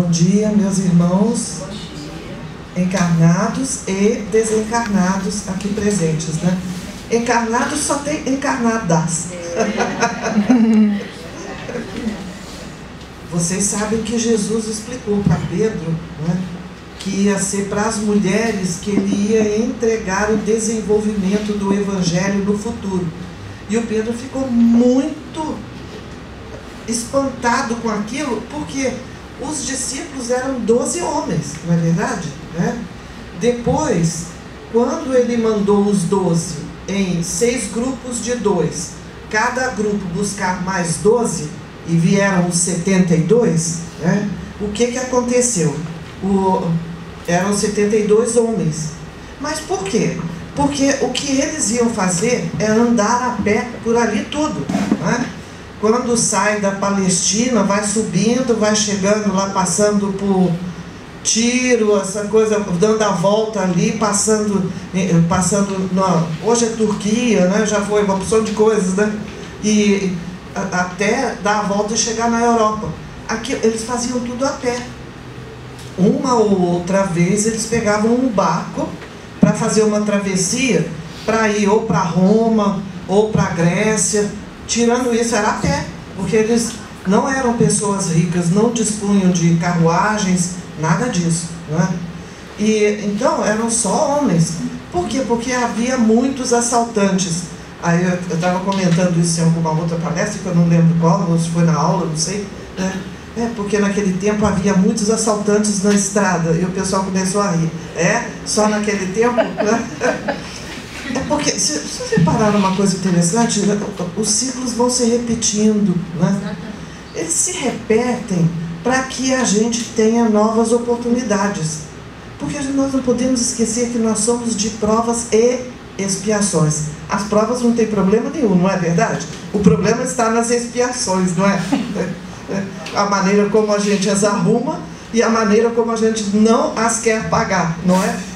Bom dia, meus irmãos encarnados e desencarnados aqui presentes, né? Encarnados só tem encarnadas. Vocês sabem que Jesus explicou para Pedro, né, que ia ser para as mulheres que ele ia entregar o desenvolvimento do Evangelho no futuro. E o Pedro ficou muito espantado com aquilo, porque os discípulos eram 12 homens, não é verdade? Né? Depois, quando ele mandou os 12 em 6 grupos de 2, cada grupo buscar mais 12, e vieram os 72, né? O que aconteceu? Eram 72 homens. Mas por quê? Porque o que eles iam fazer é andar a pé por ali tudo, né? Quando sai da Palestina, vai subindo, vai chegando lá, passando por Tiro, essa coisa, dando a volta ali, passando hoje é Turquia, né? Já foi uma opção de coisas, né? E até dar a volta e chegar na Europa. Aqui eles faziam tudo a pé. Uma ou outra vez eles pegavam um barco para fazer uma travessia, para ir ou para Roma ou para Grécia. Tirando isso, era a pé, porque eles não eram pessoas ricas, não dispunham de carruagens, nada disso, né? E então eram só homens. Por quê? Porque havia muitos assaltantes. Aí eu estava comentando isso em alguma outra palestra, que eu não lembro qual, ou se foi na aula, não sei, né? Porque naquele tempo havia muitos assaltantes na estrada, e o pessoal começou a rir. Só naquele tempo, né? Porque, se vocês repararam uma coisa interessante, os ciclos vão se repetindo, né? Eles se repetem para que a gente tenha novas oportunidades. Porque nós não podemos esquecer que nós somos de provas e expiações. As provas não tem problema nenhum, não é verdade? O problema está nas expiações, não é? A maneira como a gente as arruma e a maneira como a gente não as quer pagar, não é?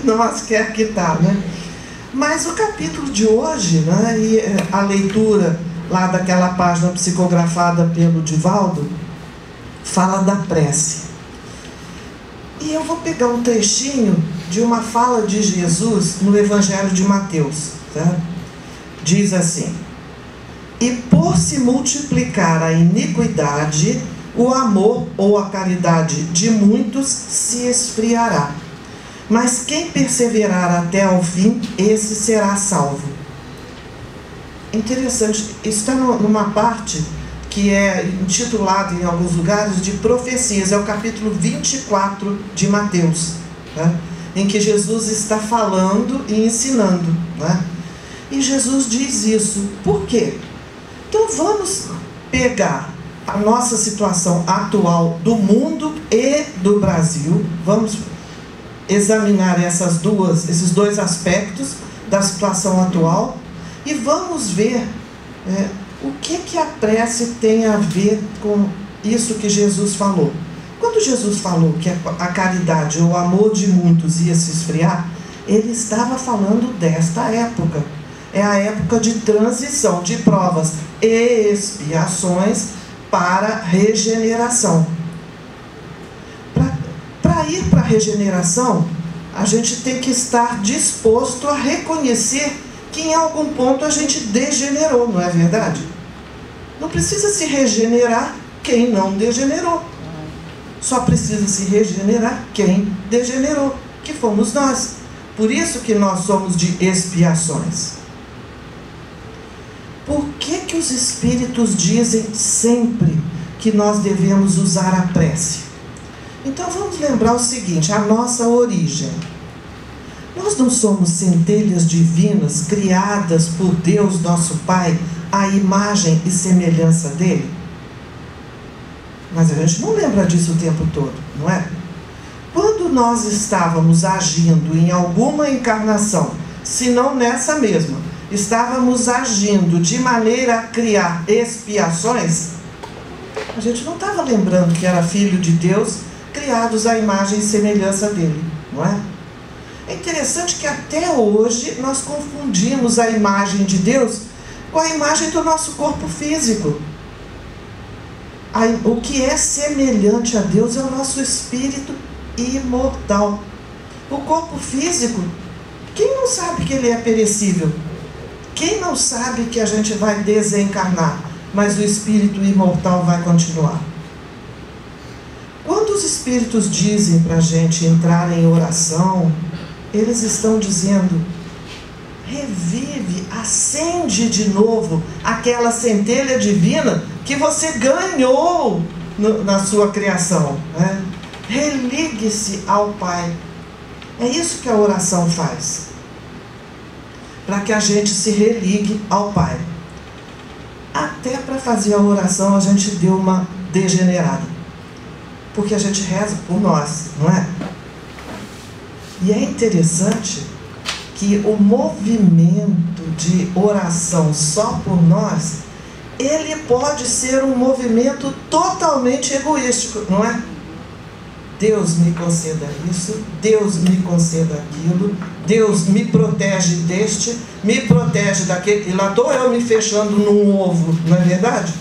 Não as quer quitar, né? Mas o capítulo de hoje, né, e a leitura lá daquela página psicografada pelo Divaldo, fala da prece. E eu vou pegar um trechinho de uma fala de Jesus no Evangelho de Mateus, tá? Diz assim: e por se multiplicar a iniquidade, o amor ou a caridade de muitos se esfriará. Mas quem perseverar até ao fim, esse será salvo. Interessante, isso está numa parte que é intitulada em alguns lugares de profecias, é o capítulo 24 de Mateus, né? Em que Jesus está falando e ensinando, né? E Jesus diz isso, por quê? Então vamos pegar a nossa situação atual do mundo e do Brasil, vamos examinar esses dois aspectos da situação atual e vamos ver o que a prece tem a ver com isso que Jesus falou. Quando Jesus falou que a caridade ou o amor de muitos ia se esfriar, ele estava falando desta época. É a época de transição, de provas e expiações para regeneração. Para ir para a regeneração, a gente tem que estar disposto a reconhecer que em algum ponto a gente degenerou, não é verdade? Não precisa se regenerar quem não degenerou. Só precisa se regenerar quem degenerou, que fomos nós. Por isso que nós somos de expiações. Por que os espíritos dizem sempre que nós devemos usar a prece? Então vamos lembrar o seguinte, a nossa origem. Nós não somos centelhas divinas criadas por Deus nosso Pai à imagem e semelhança dele? Mas a gente não lembra disso o tempo todo, não é? Quando nós estávamos agindo em alguma encarnação, se não nessa mesma, estávamos agindo de maneira a criar expiações, a gente não estava lembrando que era filho de Deus, criados à imagem e semelhança dele, não é? É interessante que até hoje nós confundimos a imagem de Deus com a imagem do nosso corpo físico. O que é semelhante a Deus é o nosso espírito imortal. O corpo físico, quem não sabe que ele é perecível? Quem não sabe que a gente vai desencarnar, mas o espírito imortal vai continuar? Quando os espíritos dizem para a gente entrar em oração, eles estão dizendo: revive, acende de novo aquela centelha divina que você ganhou na sua criação, né? Religue-se ao Pai. É isso que a oração faz, para que a gente se religue ao Pai. Até para fazer a oração a gente deu uma degenerada, porque a gente reza por nós, não é? E é interessante que o movimento de oração só por nós, ele pode ser um movimento totalmente egoístico, não é? Deus me conceda isso, Deus me conceda aquilo, Deus me protege deste, me protege daquele. E lá estou eu me fechando num ovo, não é verdade?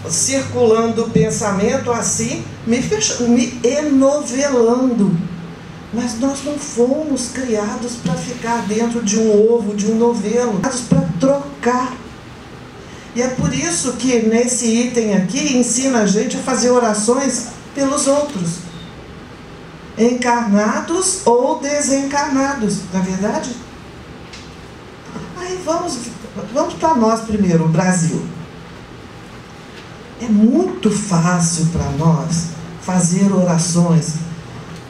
Circulando o pensamento assim, me enovelando. Mas nós não fomos criados para ficar dentro de um ovo, de um novelo, criados para trocar. E é por isso que nesse item aqui ensina a gente a fazer orações pelos outros, encarnados ou desencarnados, não é verdade? Aí vamos para nós primeiro, o Brasil. É muito fácil para nós fazer orações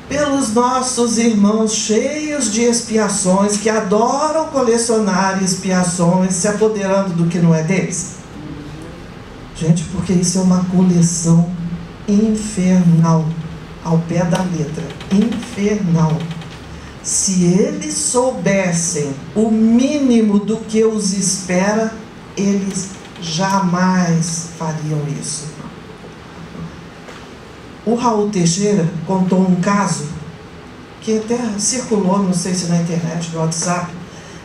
pelos nossos irmãos cheios de expiações, que adoram colecionar expiações, se apoderando do que não é deles. Gente, porque isso é uma coleção infernal, ao pé da letra, infernal. Se eles soubessem o mínimo do que os espera, eles jamais fariam isso. O Raul Teixeira contou um caso que até circulou, não sei se na internet, no WhatsApp,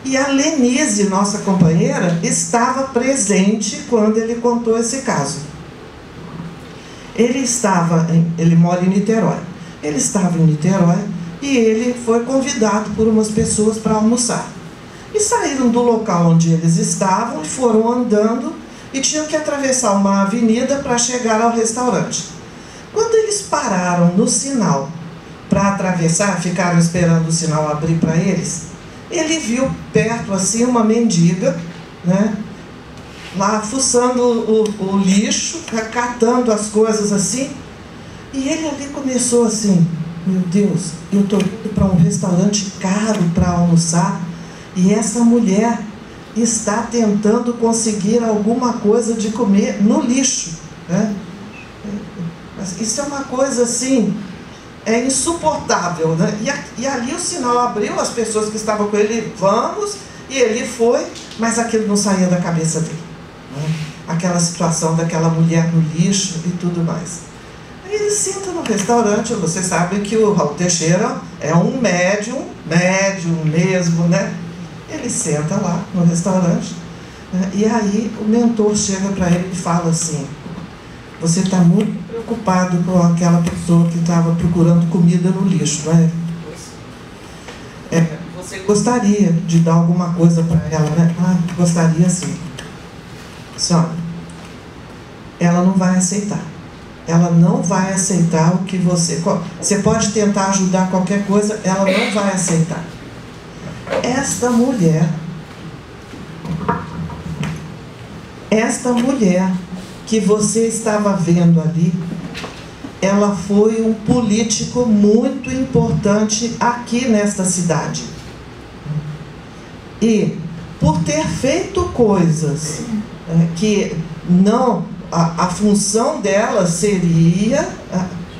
e a Lenise, nossa companheira, estava presente quando ele contou esse caso. Ele mora em Niterói. Ele estava em Niterói e ele foi convidado por umas pessoas para almoçar. E saíram do local onde eles estavam e foram andando e tinham que atravessar uma avenida para chegar ao restaurante. Quando eles pararam no sinal para atravessar, ficaram esperando o sinal abrir para eles, ele viu perto assim uma mendiga, né, lá fuçando o lixo, catando as coisas assim, e ele ali começou assim: meu Deus, eu estou indo para um restaurante caro para almoçar e essa mulher está tentando conseguir alguma coisa de comer no lixo, né? Isso é uma coisa assim, é insuportável, né? E ali o sinal abriu, as pessoas que estavam com ele, vamos, e ele foi, mas aquilo não saía da cabeça dele, né? Aquela situação daquela mulher no lixo e tudo mais. Aí ele senta no restaurante. Vocês sabem que o Raul Teixeira é um médium mesmo, né? Ele senta lá no restaurante, né? E aí o mentor chega para ele e fala assim: você está muito preocupado com aquela pessoa que estava procurando comida no lixo, não é? Você gostaria de dar alguma coisa para ela, né? Ah, gostaria sim. Senhora, ela não vai aceitar. Ela não vai aceitar o que você... Você pode tentar ajudar qualquer coisa, ela não vai aceitar. Esta mulher que você estava vendo ali, ela foi um político muito importante aqui nesta cidade. E por ter feito coisas que não... A função dela seria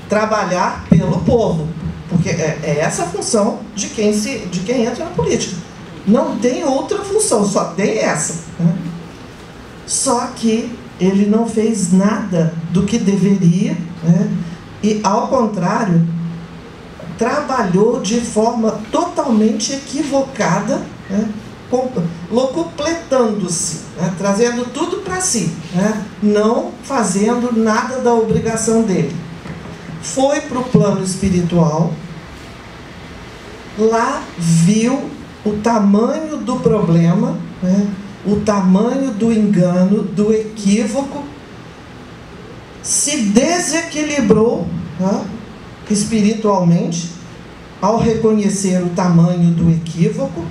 trabalhar pelo povo, porque é essa a função de quem entra na política. Não tem outra função, só tem essa, né? Só que ele não fez nada do que deveria, né? E, ao contrário, trabalhou de forma totalmente equivocada, né, locupletando-se, né? Trazendo tudo para si, né? Não fazendo nada da obrigação dele. Foi para o plano espiritual, lá viu o tamanho do problema, né? O tamanho do engano, do equívoco, se desequilibrou, né? Espiritualmente, ao reconhecer o tamanho do equívoco,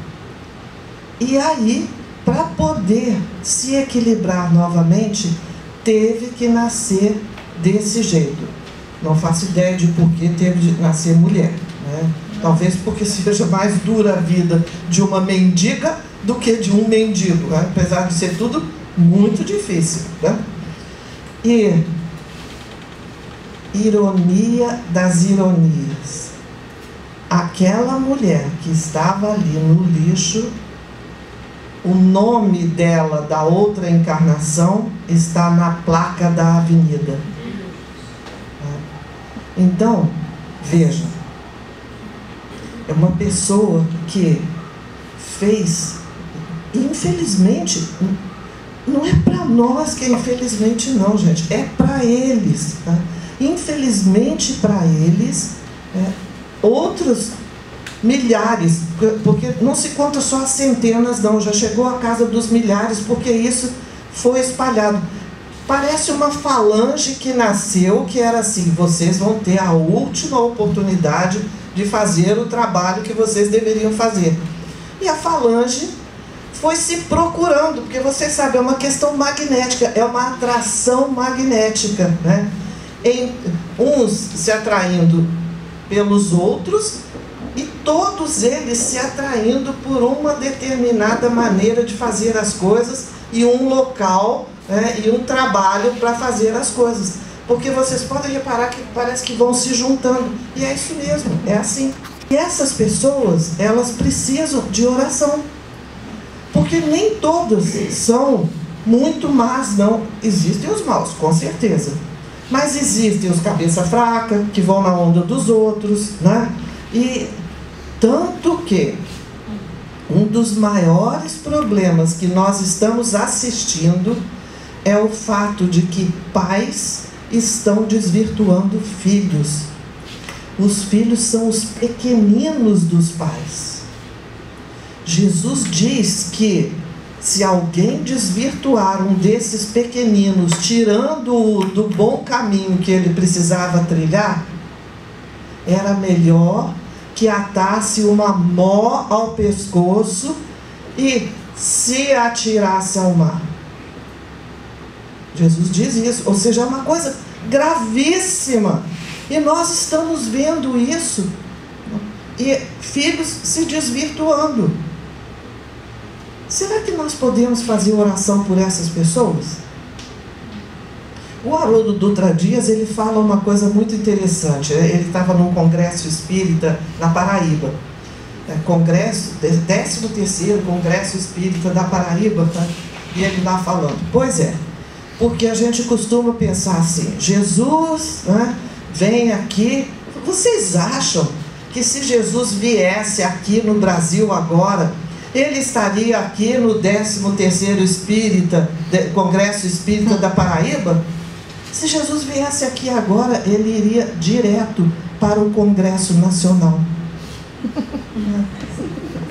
e aí, para poder se equilibrar novamente, teve que nascer desse jeito. Não faço ideia de por que teve de nascer mulher, né? Talvez porque seja mais dura a vida de uma mendiga do que de um mendigo, né? Apesar de ser tudo muito difícil, né? E ironia das ironias, aquela mulher que estava ali no lixo, o nome dela da outra encarnação está na placa da avenida. Então, veja, é uma pessoa que fez, infelizmente, não é para nós que é infelizmente não, gente, é para eles, tá? Infelizmente para eles, outros milhares, porque não se conta só as centenas não, já chegou à casa dos milhares, porque isso foi espalhado. Parece uma falange que nasceu, que era assim: vocês vão ter a última oportunidade de fazer o trabalho que vocês deveriam fazer. E a falange foi se procurando, porque vocês sabem, é uma questão magnética, é uma atração magnética, né? Em uns se atraindo pelos outros, e todos eles se atraindo por uma determinada maneira de fazer as coisas, e um local, né, e um trabalho para fazer as coisas. Porque vocês podem reparar que parece que vão se juntando, e é isso mesmo, é assim. E essas pessoas, elas precisam de oração, porque nem todas são muito más, não. Existem os maus, com certeza, mas existem os cabeça fraca, que vão na onda dos outros, né? E tanto que um dos maiores problemas que nós estamos assistindo é o fato de que pais estão desvirtuando filhos. Os filhos são os pequeninos dos pais. Jesus diz que se alguém desvirtuar um desses pequeninos, tirando-o do bom caminho que ele precisava trilhar, era melhor que atasse uma mó ao pescoço e se atirasse ao mar. Jesus diz isso, ou seja, é uma coisa gravíssima. E nós estamos vendo isso, e filhos se desvirtuando. Será que nós podemos fazer oração por essas pessoas? O Haroldo Dutra Dias, ele fala uma coisa muito interessante. Ele estava num congresso espírita na Paraíba. Congresso, 13º Congresso Espírita da Paraíba, tá? E ele lá falando. Pois é, porque a gente costuma pensar assim: Jesus, né, vem aqui. Vocês acham que se Jesus viesse aqui no Brasil agora, ele estaria aqui no 13º Congresso Espírita da Paraíba? Se Jesus viesse aqui agora, ele iria direto para o Congresso Nacional.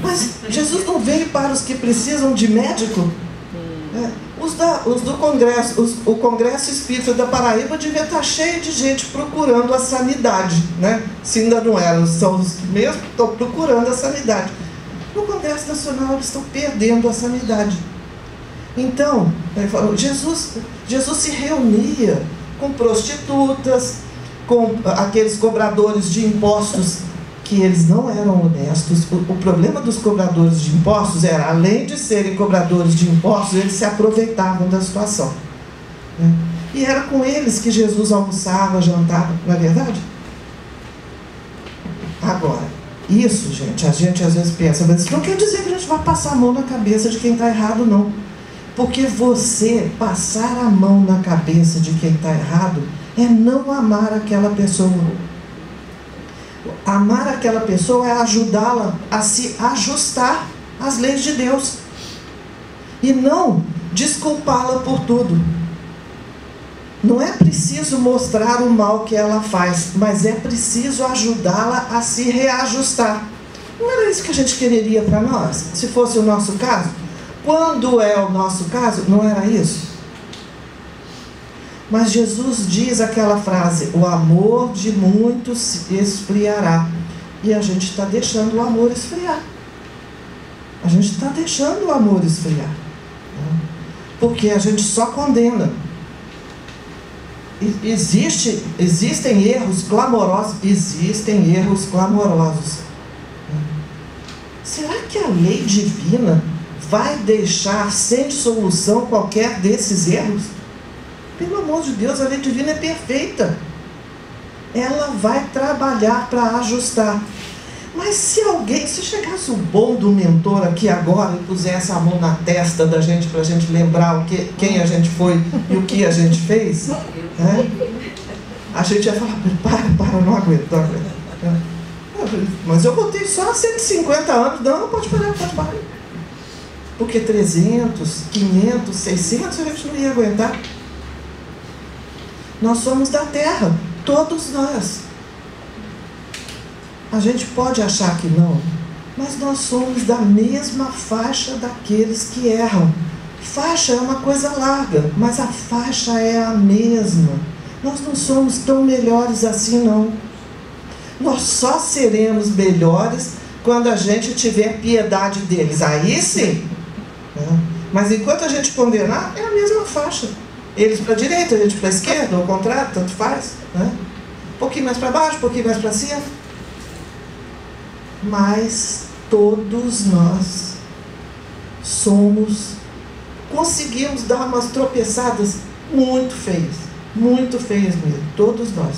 Mas Jesus não veio para os que precisam de médico? Os do Congresso, o Congresso Espírita da Paraíba devia estar cheio de gente procurando a sanidade, né? Se ainda não eram, são os mesmos que estão procurando a sanidade. No Congresso Nacional eles estão perdendo a sanidade. Então, ele falou, Jesus se reunia com prostitutas, com aqueles cobradores de impostos que eles não eram honestos. O problema dos cobradores de impostos era, além de serem cobradores de impostos, eles se aproveitavam da situação, né? E era com eles que Jesus almoçava, jantava, não é verdade? Agora, isso, gente, a gente às vezes pensa, mas isso não quer dizer que a gente vai passar a mão na cabeça de quem está errado, não. Porque você passar a mão na cabeça de quem está errado é não amar aquela pessoa. Amar aquela pessoa é ajudá-la a se ajustar. as leis de Deus e não desculpá-la por tudo. Não é preciso mostrar o mal que ela faz, mas é preciso ajudá-la a se reajustar. Não era isso que a gente quereria para nós? Se fosse o nosso caso? Quando é o nosso caso, não era isso? Mas Jesus diz aquela frase: o amor de muitos esfriará. E a gente está deixando o amor esfriar. A gente está deixando o amor esfriar. Porque a gente só condena. Existem erros clamorosos. Existem erros clamorosos. Será que a lei divina vai deixar sem solução qualquer desses erros? Pelo amor de Deus, a lei divina é perfeita. Ela vai trabalhar para ajustar. Mas se chegasse o bom do mentor aqui agora e pusesse a mão na testa da gente para a gente lembrar quem a gente foi e o que a gente fez, a gente ia falar: para, não aguento. Mas eu botei só 150 anos. Não, pode parar. Porque 300, 500, 600 a gente não ia aguentar. Nós somos da terra, todos nós. A gente pode achar que não, mas nós somos da mesma faixa daqueles que erram. Faixa é uma coisa larga, mas a faixa é a mesma. Nós não somos tão melhores assim, não. Nós só seremos melhores quando a gente tiver piedade deles. Aí sim. Mas enquanto a gente condenar, é a mesma faixa. Eles para a direita, a gente para a esquerda, ou ao contrário, tanto faz. Um pouquinho mais para baixo, um pouquinho mais para cima. Mas todos nós conseguimos dar umas tropeçadas muito feias mesmo, todos nós.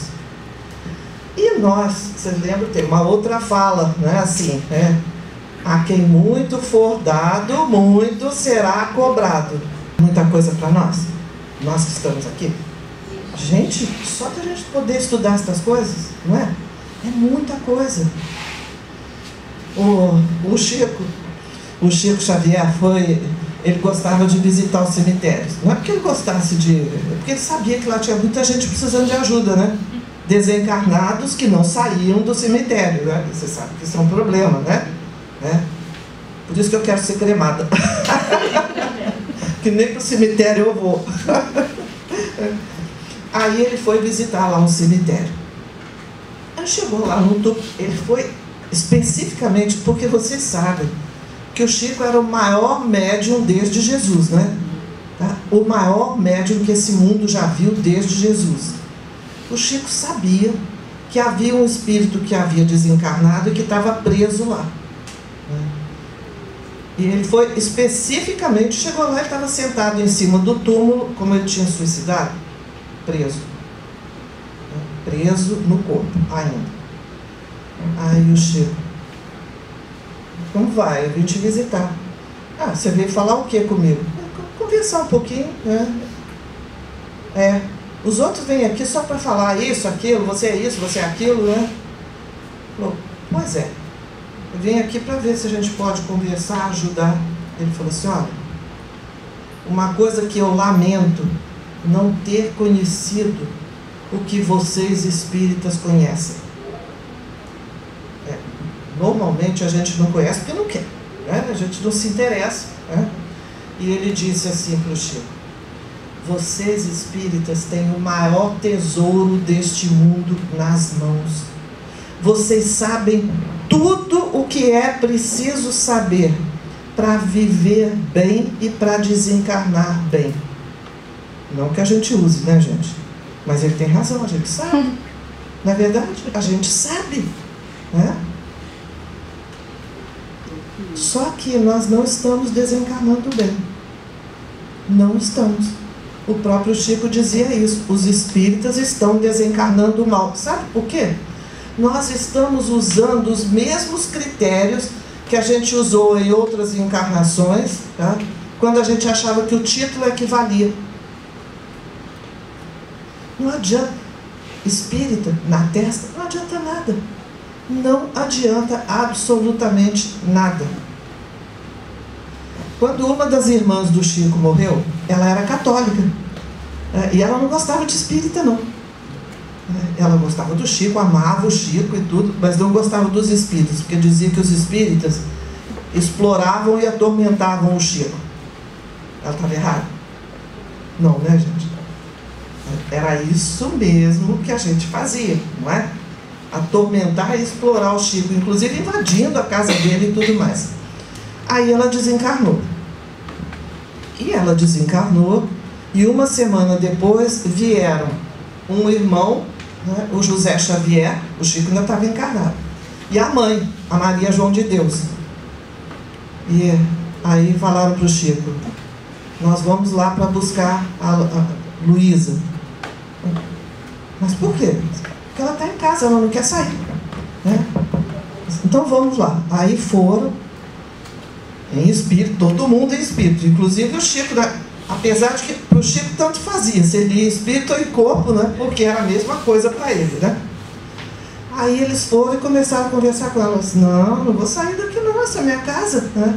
E nós, você lembra, tem uma outra fala, assim, a quem muito for dado, muito será cobrado. Muita coisa para nós que estamos aqui. Gente, só para a gente poder estudar essas coisas, não é? É muita coisa. O Chico Xavier ele gostava de visitar os cemitérios. Não é porque ele gostasse é porque ele sabia que lá tinha muita gente precisando de ajuda, né? Desencarnados que não saíam do cemitério, né? Você sabe que isso é um problema, né? Por isso que eu quero ser cremada. Que nem para o cemitério eu vou. Aí ele foi visitar lá um cemitério. Aí chegou lá no topo. Ele foi especificamente porque vocês sabem que o Chico era o maior médium desde Jesus, né? O maior médium que esse mundo já viu desde Jesus. O Chico sabia que havia um espírito que havia desencarnado e que estava preso lá. E ele foi especificamente, chegou lá, ele estava sentado em cima do túmulo, como ele tinha suicidado, preso no corpo ainda. Aí o Chico: como vai? Eu vim te visitar. Você veio falar o que comigo? Conversar um pouquinho, né? Os outros vêm aqui só para falar isso, aquilo, você é isso, você é aquilo, né? Falou: pois é, eu vim aqui para ver se a gente pode conversar, ajudar. Ele falou assim: olha, uma coisa que eu lamento, não ter conhecido o que vocês espíritas conhecem. Normalmente a gente não conhece porque não quer, né? A gente não se interessa, né? E ele disse assim para o Chico: vocês espíritas têm o maior tesouro deste mundo nas mãos. Vocês sabem tudo o que é preciso saber para viver bem e para desencarnar bem. Não que a gente use, né, gente? Mas ele tem razão, a gente sabe. Na verdade, a gente sabe, né? Só que nós não estamos desencarnando bem. Não estamos. O próprio Chico dizia isso: os espíritas estão desencarnando mal. Sabe por quê? Nós estamos usando os mesmos critérios que a gente usou em outras encarnações, tá? Quando a gente achava que o título equivalia. Não adianta. Espírita na testa não adianta nada. Não adianta absolutamente nada. Quando uma das irmãs do Chico morreu, ela era católica. E ela não gostava de espírita, não. Ela gostava do Chico, amava o Chico e tudo, mas não gostava dos espíritas, porque dizia que os espíritas exploravam e atormentavam o Chico. Ela estava errada? Não, né, gente? Era isso mesmo que a gente fazia, não é? Atormentar e explorar o Chico, inclusive invadindo a casa dele e tudo mais. Aí ela desencarnou. E ela desencarnou, e uma semana depois vieram um irmão, né, o José Xavier, o Chico ainda estava encarnado, e a mãe, a Maria João de Deus. E aí falaram para o Chico: nós vamos lá para buscar a Luísa. Mas por quê? Porque ela está em casa, ela não quer sair, né? Então vamos lá. Aí foram em espírito, todo mundo em espírito, inclusive o Chico, apesar de que para o Chico tanto fazia, se ele ia espírito ou em corpo, né? Porque era a mesma coisa para ele, né? Aí eles foram e começaram a conversar com ela. Assim, não vou sair daqui não, essa é minha casa, né?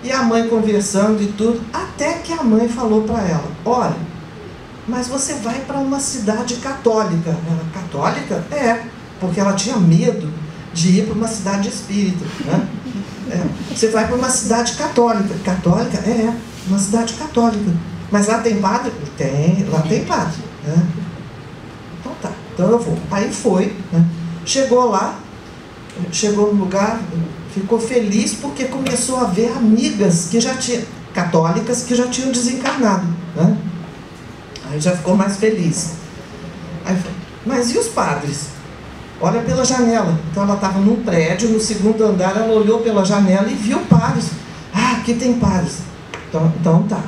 E a mãe conversando e tudo, até que a mãe falou para ela: olha, mas você vai para uma cidade católica. Ela: católica? É, porque ela tinha medo de ir para uma cidade espírita, né? Você vai para uma cidade católica. Católica? É, uma cidade católica. Mas lá tem padre? Tem, lá tem padre, né? Então tá, então eu vou. Aí foi, né? Chegou lá, chegou no lugar, ficou feliz porque começou a ver amigas que já tinham, católicas, que já tinham desencarnado, né? Aí já ficou mais feliz. Aí, mas e os padres? Olha pela janela. Então ela estava num prédio, no segundo andar, ela olhou pela janela e viu padres. Ah, aqui tem padres. Então tá.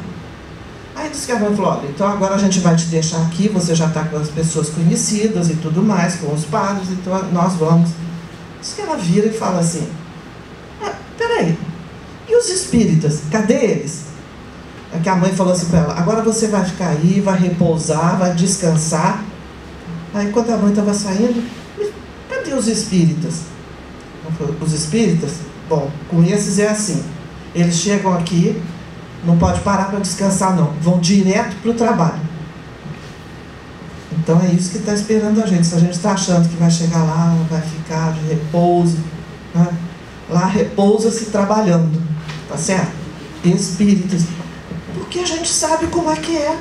Aí disse que a mãe falou: olha, então agora a gente vai te deixar aqui, você já está com as pessoas conhecidas e tudo mais, com os padres, então nós vamos. Diz que ela vira e fala assim: peraí, e os espíritas, cadê eles? É que a mãe falou assim para ela: agora você vai ficar aí, vai repousar, vai descansar. Aí quando a mãe estava saindo: cadê os espíritas? Ela falou: os espíritas? Bom, com esses é assim, eles chegam aqui, não pode parar para descansar não, vão direto para o trabalho. Então é isso que está esperando a gente. Se a gente está achando que vai chegar lá, vai ficar de repouso, né? Lá repousa-se trabalhando, tá certo? Espíritas. Porque a gente sabe como é que é.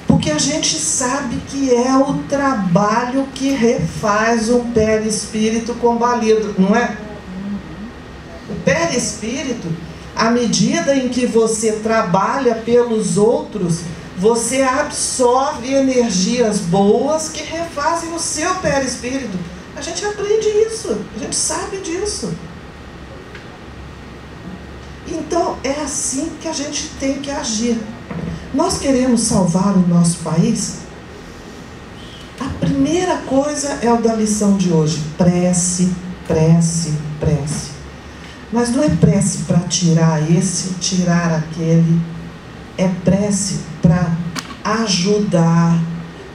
Porque a gente sabe que é o trabalho que refaz um perispírito combalido, não é? O perispírito, à medida em que você trabalha pelos outros, você absorve energias boas que refazem o seu perispírito. A gente aprende isso, a gente sabe disso. Então é assim que a gente tem que agir. Nós queremos salvar o nosso país? A primeira coisa é o da lição de hoje: prece, prece, prece. Mas não é prece para tirar esse, tirar aquele. É prece para ajudar,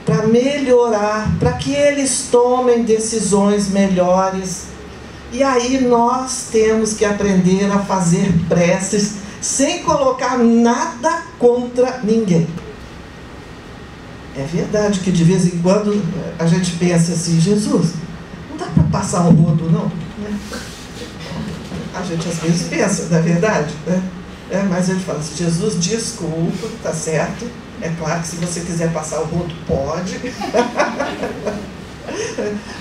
para melhorar, para que eles tomem decisões melhores. E aí nós temos que aprender a fazer preces sem colocar nada contra ninguém. É verdade que de vez em quando a gente pensa assim: Jesus, não dá para passar um rodo não? A gente às vezes pensa, não é verdade? Né? Mas ele fala assim: Jesus, desculpa, tá certo? É claro que se você quiser passar o rodo, pode.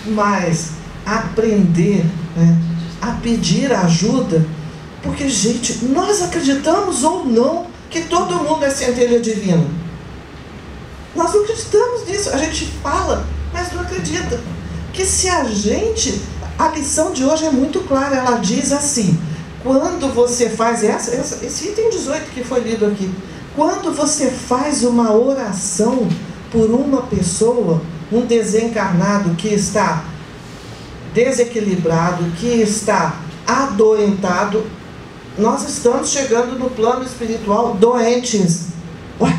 Mas aprender, né, a pedir ajuda, porque, gente, nós acreditamos ou não que todo mundo é centelha divina. Nós não acreditamos nisso. A gente fala, mas não acredita. Que se a gente... A lição de hoje é muito clara. Ela diz assim: quando você faz esse item 18 que foi lido aqui, quando você faz uma oração por uma pessoa, um desencarnado que está desequilibrado, que está adoentado, nós estamos chegando no plano espiritual doentes. Ué,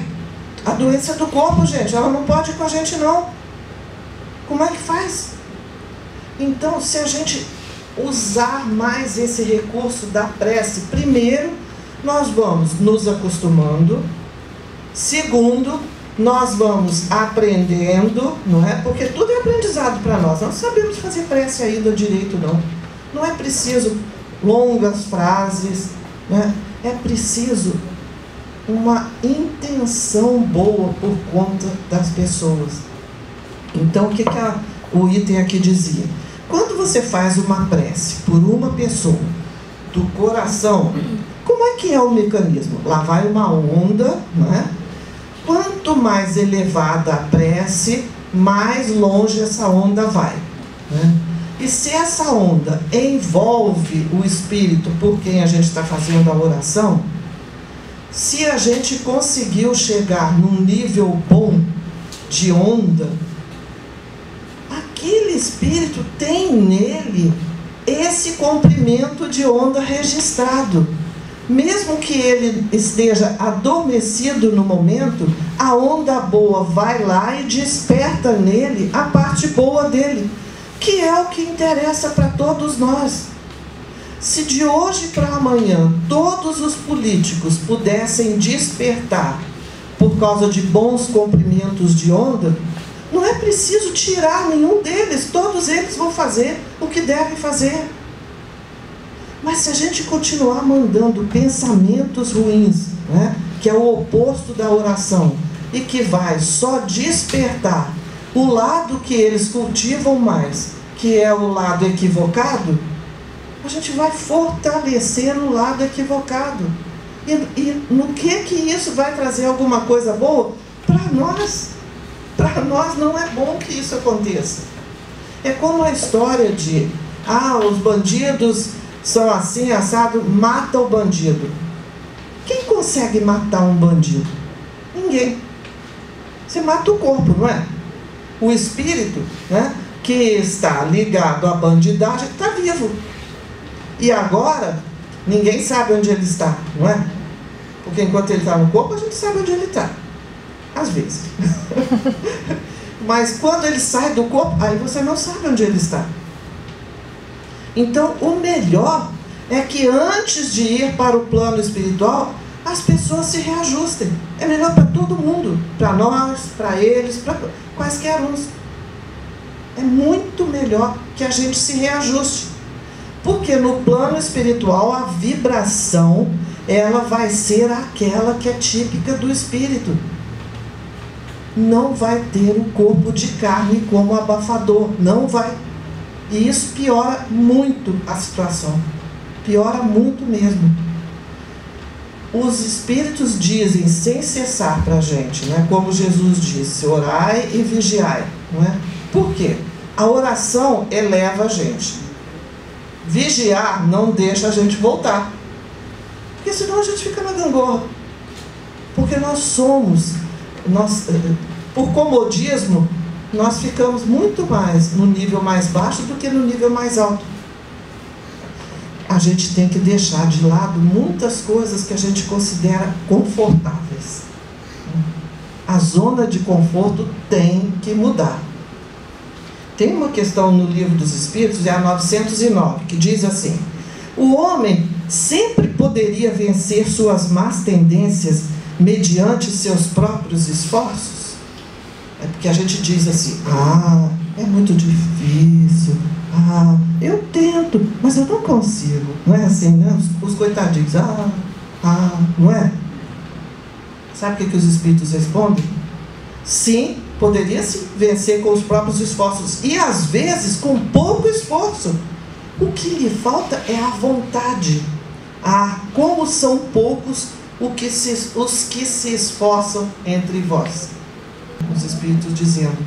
a doença é do corpo, gente, ela não pode ir com a gente não. Como é que faz? Então, se a gente usar mais esse recurso da prece, primeiro nós vamos nos acostumando. Segundo, nós vamos aprendendo, não é? Porque tudo é aprendizado para nós. Nós sabemos fazer prece ainda direito, não. Não é preciso longas frases, né? É preciso uma intenção boa por conta das pessoas. Então, o que o item aqui dizia? Quando você faz uma prece por uma pessoa, do coração, como é que é o mecanismo? Lá vai uma onda, né? Quanto mais elevada a prece, mais longe essa onda vai, né? E se essa onda envolve o espírito por quem a gente está fazendo a oração, se a gente conseguiu chegar num nível bom de onda, aquele espírito tem nele esse comprimento de onda registrado. Mesmo que ele esteja adormecido no momento, a onda boa vai lá e desperta nele a parte boa dele, que é o que interessa para todos nós. Se de hoje para amanhã todos os políticos pudessem despertar por causa de bons comprimentos de onda, não é preciso tirar nenhum deles, todos eles vão fazer o que devem fazer. Mas se a gente continuar mandando pensamentos ruins, né, que é o oposto da oração, e que vai só despertar o lado que eles cultivam mais, que é o lado equivocado, a gente vai fortalecer o lado equivocado. E no que isso vai trazer alguma coisa boa? Para nós. Para nós não é bom que isso aconteça. É como a história de, os bandidos são assim, assado, mata o bandido. Quem consegue matar um bandido? Ninguém. Você mata o corpo, não é? O espírito, né, que está ligado à bandidagem está vivo. E agora, ninguém sabe onde ele está, não é? Porque enquanto ele está no corpo, a gente sabe onde ele está. Às vezes. Mas quando ele sai do corpo, aí você não sabe onde ele está. Então, o melhor é que antes de ir para o plano espiritual, as pessoas se reajustem. É melhor para todo mundo. Para nós, para eles, para quaisquer uns. É muito melhor que a gente se reajuste. Porque no plano espiritual, a vibração, ela vai ser aquela que é típica do espírito. Não vai ter o corpo de carne como abafador. Não vai. E isso piora muito a situação. Piora muito mesmo. Os espíritos dizem sem cessar para a gente, né? Como Jesus disse, orai e vigiai. Não é? Por quê? A oração eleva a gente. Vigiar não deixa a gente voltar. Porque senão a gente fica na gangorra. Porque nós somos, por comodismo, nós ficamos muito mais no nível mais baixo do que no nível mais alto. A gente tem que deixar de lado muitas coisas que a gente considera confortáveis. A zona de conforto tem que mudar. Tem uma questão no Livro dos Espíritos, é a 909, que diz assim: o homem sempre poderia vencer suas más tendências mediante seus próprios esforços? É porque a gente diz assim, é muito difícil, eu tento, mas eu não consigo. Não é assim, né? Os coitadinhos, não é? Sabe o que os espíritos respondem? Sim, poderia se vencer com os próprios esforços, e às vezes com pouco esforço. O que lhe falta é a vontade. Como são poucos os que se esforçam entre vós. Os espíritos dizendo,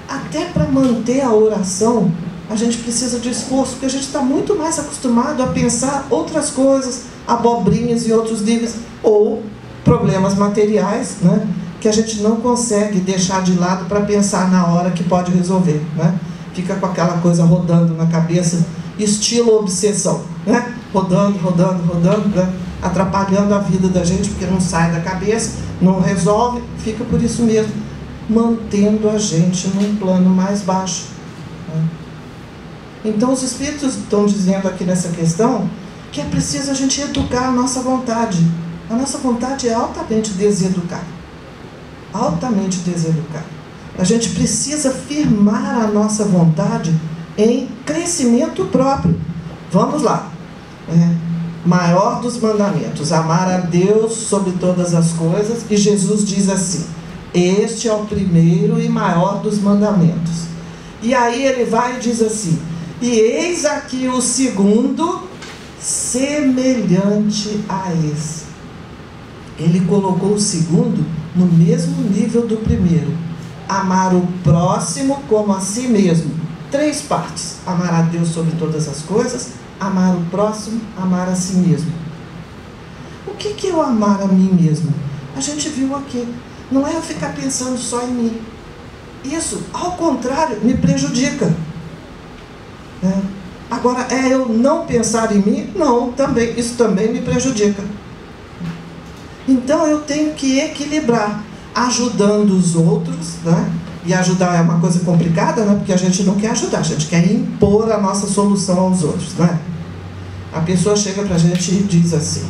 até para manter a oração a gente precisa de esforço, porque a gente está muito mais acostumado a pensar outras coisas, abobrinhas e outros níveis, ou problemas materiais, né, que a gente não consegue deixar de lado para pensar na hora que pode resolver, né? Fica com aquela coisa rodando na cabeça, estilo obsessão, né? Rodando, né? Atrapalhando a vida da gente, porque não sai da cabeça, não resolve, fica por isso mesmo, mantendo a gente num plano mais baixo, né? Então os espíritos estão dizendo aqui nessa questão que é preciso a gente educar a nossa vontade. A nossa vontade é altamente deseducada. Altamente deseducada. A gente precisa firmar a nossa vontade em crescimento próprio. Vamos lá. Maior dos mandamentos, amar a Deus sobre todas as coisas, e Jesus diz assim: este é o primeiro e maior dos mandamentos. E aí ele vai e diz assim: e eis aqui o segundo, semelhante a esse. Ele colocou o segundo no mesmo nível do primeiro: amar o próximo como a si mesmo. 3 partes: amar a Deus sobre todas as coisas, amar o próximo, amar a si mesmo. O que é o amar a mim mesmo? A gente viu aqui. Não é eu ficar pensando só em mim. Isso, ao contrário, me prejudica. Agora, é eu não pensar em mim? Não, também, isso também me prejudica. Então eu tenho que equilibrar, ajudando os outros, né? E ajudar é uma coisa complicada, né? Porque a gente não quer ajudar, a gente quer impor a nossa solução aos outros, né? A pessoa chega pra gente e diz assim: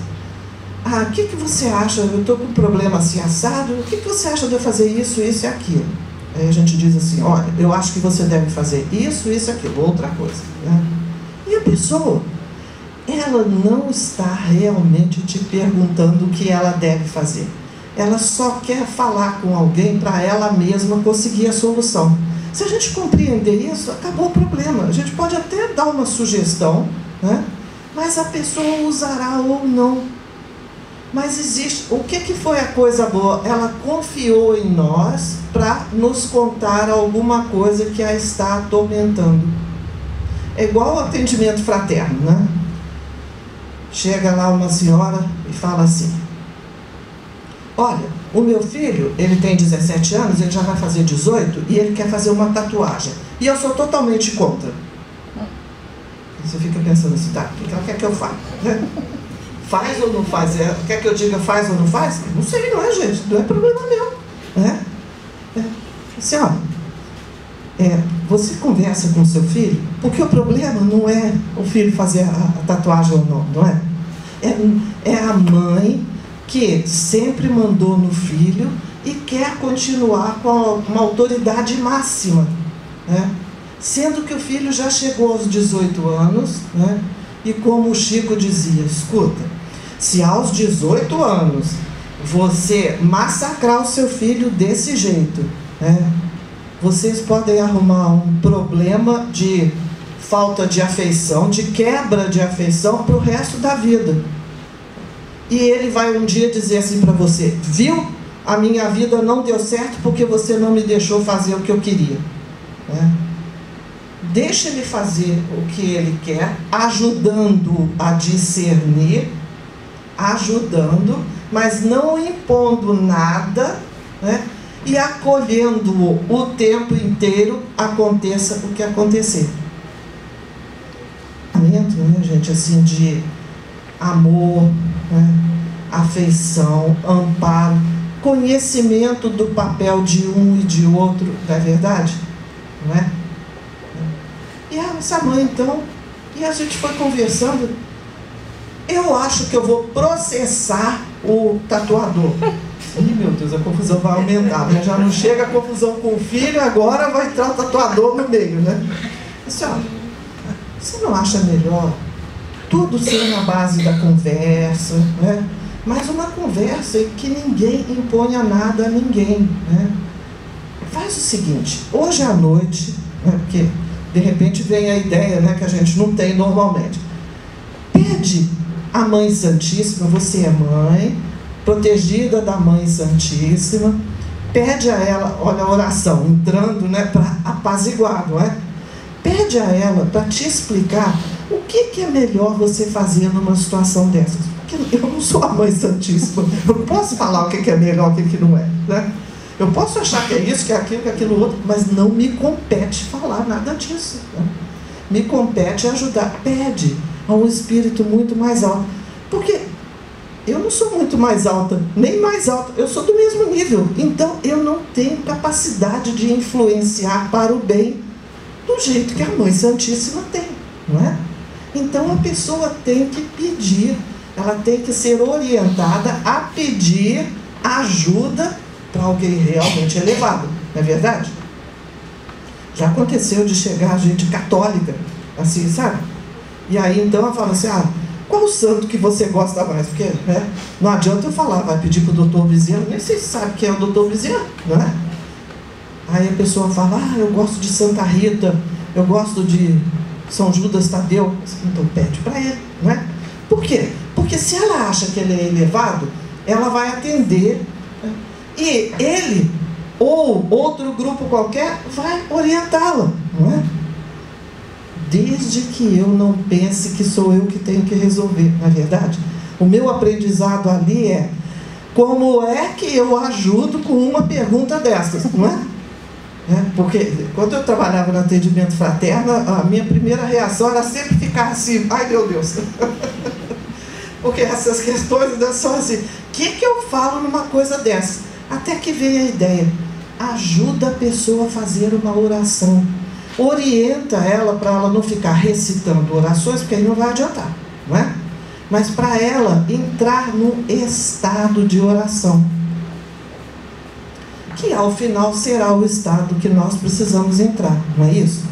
o que você acha? Eu estou com um problema assim assado, o que você acha de eu fazer isso, isso e aquilo? Aí a gente diz assim: olha, eu acho que você deve fazer isso, isso e aquilo, outra coisa, né? E a pessoa, ela não está realmente te perguntando o que ela deve fazer. Ela só quer falar com alguém para ela mesma conseguir a solução. Se a gente compreender isso, acabou o problema. A gente pode até dar uma sugestão, né? Mas a pessoa usará ou não. Mas existe, o que foi a coisa boa? Ela confiou em nós para nos contar alguma coisa que a está atormentando. É igual o atendimento fraterno, né? Chega lá uma senhora e fala assim: olha, o meu filho, ele tem 17 anos, ele já vai fazer 18 e ele quer fazer uma tatuagem. E eu sou totalmente contra. Você fica pensando assim: tá, o que ela quer que eu faça? Faz ou não faz? Quer que eu diga faz ou não faz? Não sei, não é, gente? Não é problema meu. Né? Assim, ó, você conversa com o seu filho, porque o problema não é o filho fazer a tatuagem ou não, não é? É a mãe que sempre mandou no filho e quer continuar com uma autoridade máxima, né? Sendo que o filho já chegou aos 18 anos, né? E como o Chico dizia: escuta, se aos 18 anos você massacrar o seu filho desse jeito, né, vocês podem arrumar um problema de falta de afeição, de quebra de afeição para o resto da vida. E ele vai um dia dizer assim para você: viu? A minha vida não deu certo porque você não me deixou fazer o que eu queria. Né? Deixa ele fazer o que ele quer, ajudando a discernir, ajudando, mas não impondo nada, né? E acolhendo-o o tempo inteiro, aconteça o que acontecer. Né, gente, assim, de amor, né? Afeição, amparo, conhecimento do papel de um e de outro, não é verdade? Não é? E essa mãe, então, e a gente foi conversando. Eu acho que eu vou processar o tatuador. Ih, meu Deus, a confusão vai aumentar, né? Já não chega a confusão com o filho, agora vai entrar o tatuador no meio, né? Assim, ó, você não acha melhor tudo ser na base da conversa, né? Mas uma conversa em que ninguém imponha nada a ninguém, né? Faz o seguinte: hoje à noite, né, porque de repente vem a ideia, né, que a gente não tem normalmente. Pede à Mãe Santíssima, você é mãe, protegida da Mãe Santíssima, pede a ela, olha a oração, entrando, né, para apaziguar, não é? Pede a ela para te explicar o que é melhor você fazer numa situação dessas. Porque eu não sou a Mãe Santíssima, eu não posso falar o que é melhor, o que não é, né? Eu posso achar que é isso, que é aquilo, que é aquilo outro, mas não me compete falar nada disso, né? Me compete ajudar. Pede a um espírito muito mais alto. Porque eu não sou muito mais alta, nem mais alta, eu sou do mesmo nível. Então eu não tenho capacidade de influenciar para o bem do jeito que a Mãe Santíssima tem, não é? Então a pessoa tem que pedir, ela tem que ser orientada a pedir ajuda para alguém realmente elevado, não é verdade? Já aconteceu de chegar gente católica, assim, sabe? E aí então ela fala assim, qual santo que você gosta mais? Porque, né, não adianta eu falar, vai pedir para o doutor Bezerra, nem sei se sabe quem é o doutor Bezerra, não é? Aí a pessoa fala, eu gosto de Santa Rita, eu gosto de São Judas Tadeu. Então pede para ele, não é? Por quê? Porque se ela acha que ele é elevado, ela vai atender, né? E ele, ou outro grupo qualquer, vai orientá-la, não é? Desde que eu não pense que sou eu que tenho que resolver, não é verdade? O meu aprendizado ali é, como é que eu ajudo com uma pergunta dessas, não é? Porque quando eu trabalhava no atendimento fraterno, a minha primeira reação era sempre ficar assim, ai meu Deus. Porque essas questões são assim, o que eu falo numa coisa dessa? Até que veio a ideia, ajuda a pessoa a fazer uma oração. Orienta ela para ela não ficar recitando orações, porque aí não vai adiantar, não é? Mas para ela entrar num estado de oração, que ao final será o estado que nós precisamos entrar, não é isso?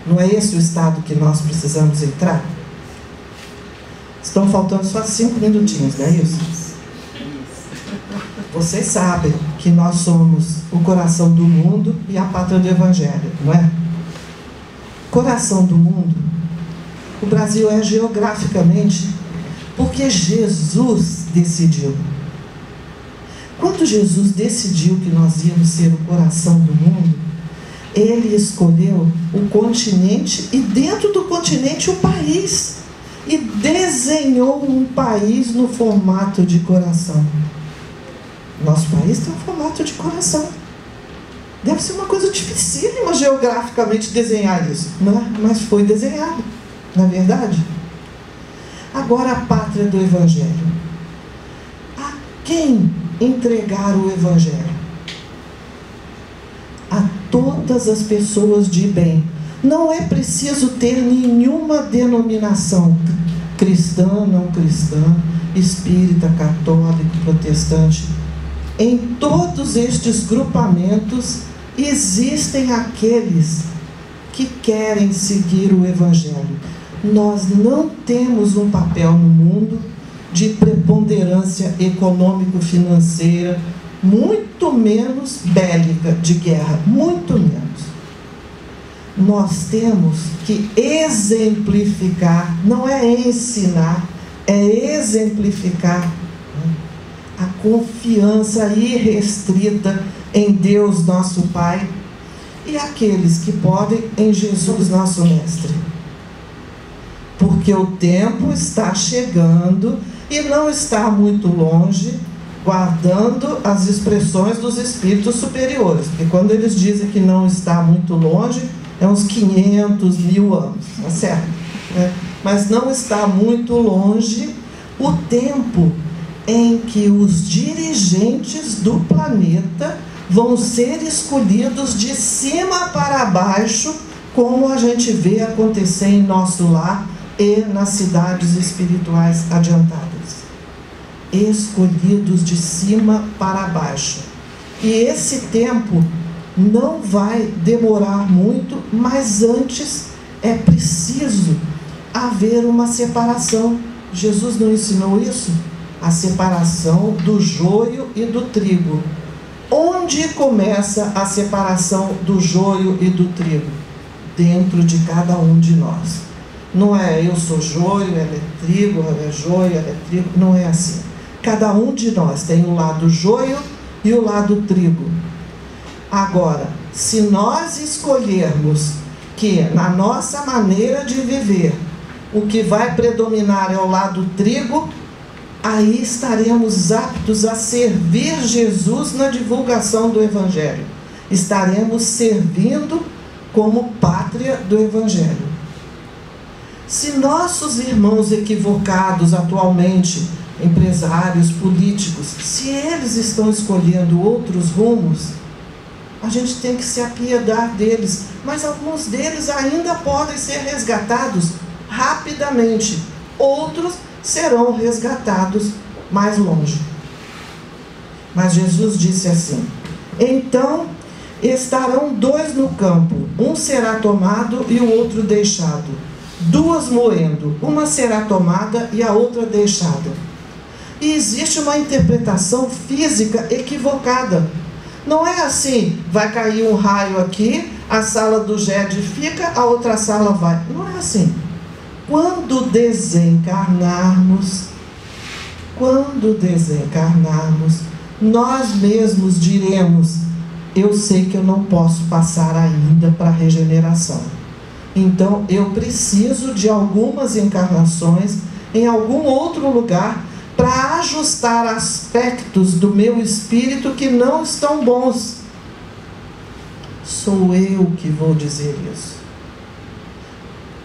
Não é esse o estado que nós precisamos entrar? Estão faltando só 5 minutinhos, não é isso? Vocês sabem que nós somos o coração do mundo e a pátria do Evangelho, não é? Coração do mundo, o Brasil é geograficamente porque Jesus decidiu. Quando Jesus decidiu que nós íamos ser o coração do mundo, Ele escolheu o continente e dentro do continente o país, e desenhou um país no formato de coração. Nosso país tem um formato de coração. Deve ser uma coisa dificílima geograficamente desenhar isso, né? Mas foi desenhado, não é verdade? Agora a pátria do Evangelho. A quem entregar o Evangelho? A todas as pessoas de bem. Não é preciso ter nenhuma denominação, cristã, não cristã, espírita, católico, protestante. Em todos estes grupamentos existem aqueles que querem seguir o Evangelho. Nós não temos um papel no mundo de preponderância econômico-financeira, muito menos bélica, de guerra, muito menos. Nós temos que exemplificar, não é ensinar, é exemplificar a confiança irrestrita em Deus nosso Pai e aqueles que podem em Jesus nosso Mestre. Porque o tempo está chegando e não está muito longe, guardando as expressões dos espíritos superiores. Porque quando eles dizem que não está muito longe, é uns 500, 1000 anos, tá certo? Mas não está muito longe o tempo em que os dirigentes do planeta vão ser escolhidos de cima para baixo, como a gente vê acontecer em nosso lar e nas cidades espirituais adiantadas. Escolhidos de cima para baixo. E esse tempo não vai demorar muito, mas antes é preciso haver uma separação. Jesus não ensinou isso? A separação do joio e do trigo. Onde começa a separação do joio e do trigo? Dentro de cada um de nós. Não é eu sou joio, ela é trigo, ela é joio, ela é trigo. Não é assim. Cada um de nós tem o lado joio e o lado trigo. Agora, se nós escolhermos que na nossa maneira de viver o que vai predominar é o lado trigo, aí estaremos aptos a servir Jesus na divulgação do Evangelho. Estaremos servindo como pátria do Evangelho. Se nossos irmãos equivocados atualmente, empresários, políticos, se eles estão escolhendo outros rumos, a gente tem que se apiedar deles. Mas alguns deles ainda podem ser resgatados rapidamente, outros serão resgatados mais longe. Mas Jesus disse assim: então estarão dois no campo, um será tomado e o outro deixado. Duas moendo, uma será tomada e a outra deixada. E existe uma interpretação física equivocada. Não é assim, vai cair um raio aqui, a sala do Ged fica, a outra sala vai. Não é assim. Quando desencarnarmos, nós mesmos diremos: eu sei que eu não posso passar ainda para a regeneração. Então eu preciso de algumas encarnações em algum outro lugar para ajustar aspectos do meu espírito que não estão bons. Sou eu que vou dizer isso.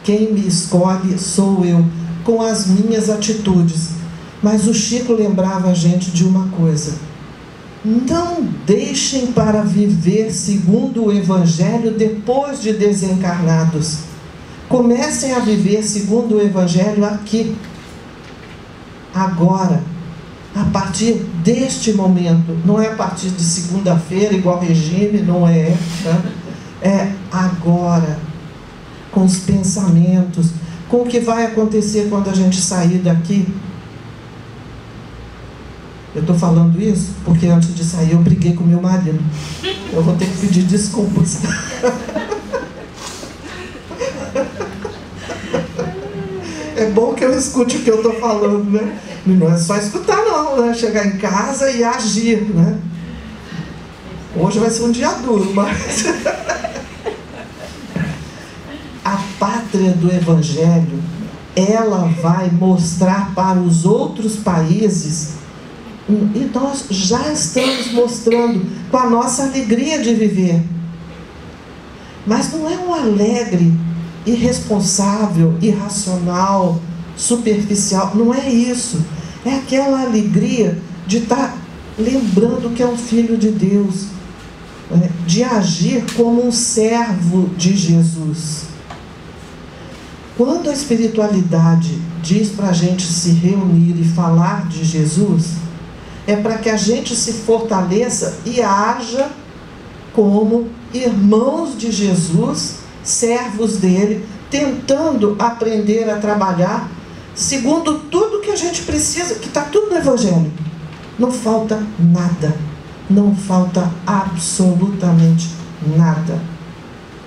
Quem me escolhe sou eu, com as minhas atitudes. Mas o Chico lembrava a gente de uma coisa: não deixem para viver segundo o Evangelho depois de desencarnados. Comecem a viver segundo o Evangelho aqui, agora, a partir deste momento. Não é a partir de segunda-feira, igual regime, não é, né? É agora, com os pensamentos, com o que vai acontecer quando a gente sair daqui. Eu estou falando isso porque antes de sair eu briguei com meu marido. Eu vou ter que pedir desculpas. É bom que eu escute o que eu estou falando, né? Não é só escutar não, né? Chegar em casa e agir, né? Hoje vai ser um dia duro, mas... A pátria do Evangelho, ela vai mostrar para os outros países. E nós já estamos mostrando com a nossa alegria de viver. Mas não é um alegre, irresponsável, irracional, superficial. Não é isso. É aquela alegria de estar lembrando que é um filho de Deus, né? De agir como um servo de Jesus. Quando a espiritualidade diz para a gente se reunir e falar de Jesus, é para que a gente se fortaleça e haja como irmãos de Jesus, servos dele, tentando aprender a trabalhar segundo tudo que a gente precisa, que está tudo no Evangelho. Não falta nada, não falta absolutamente nada.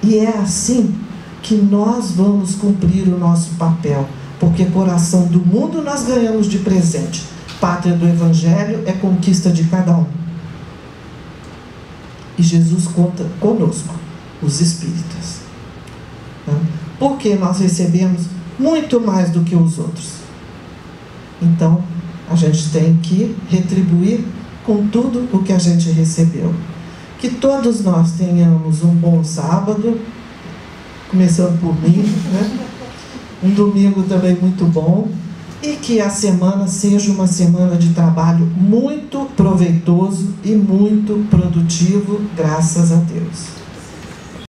E é assim que nós vamos cumprir o nosso papel, porque coração do mundo nós ganhamos de presente. Pátria do Evangelho é conquista de cada um. E Jesus conta conosco, os espíritas. Porque nós recebemos muito mais do que os outros. Então, a gente tem que retribuir com tudo o que a gente recebeu. Que todos nós tenhamos um bom sábado, começando por mim, né? Um domingo também muito bom. E que a semana seja uma semana de trabalho muito proveitoso e muito produtivo, graças a Deus.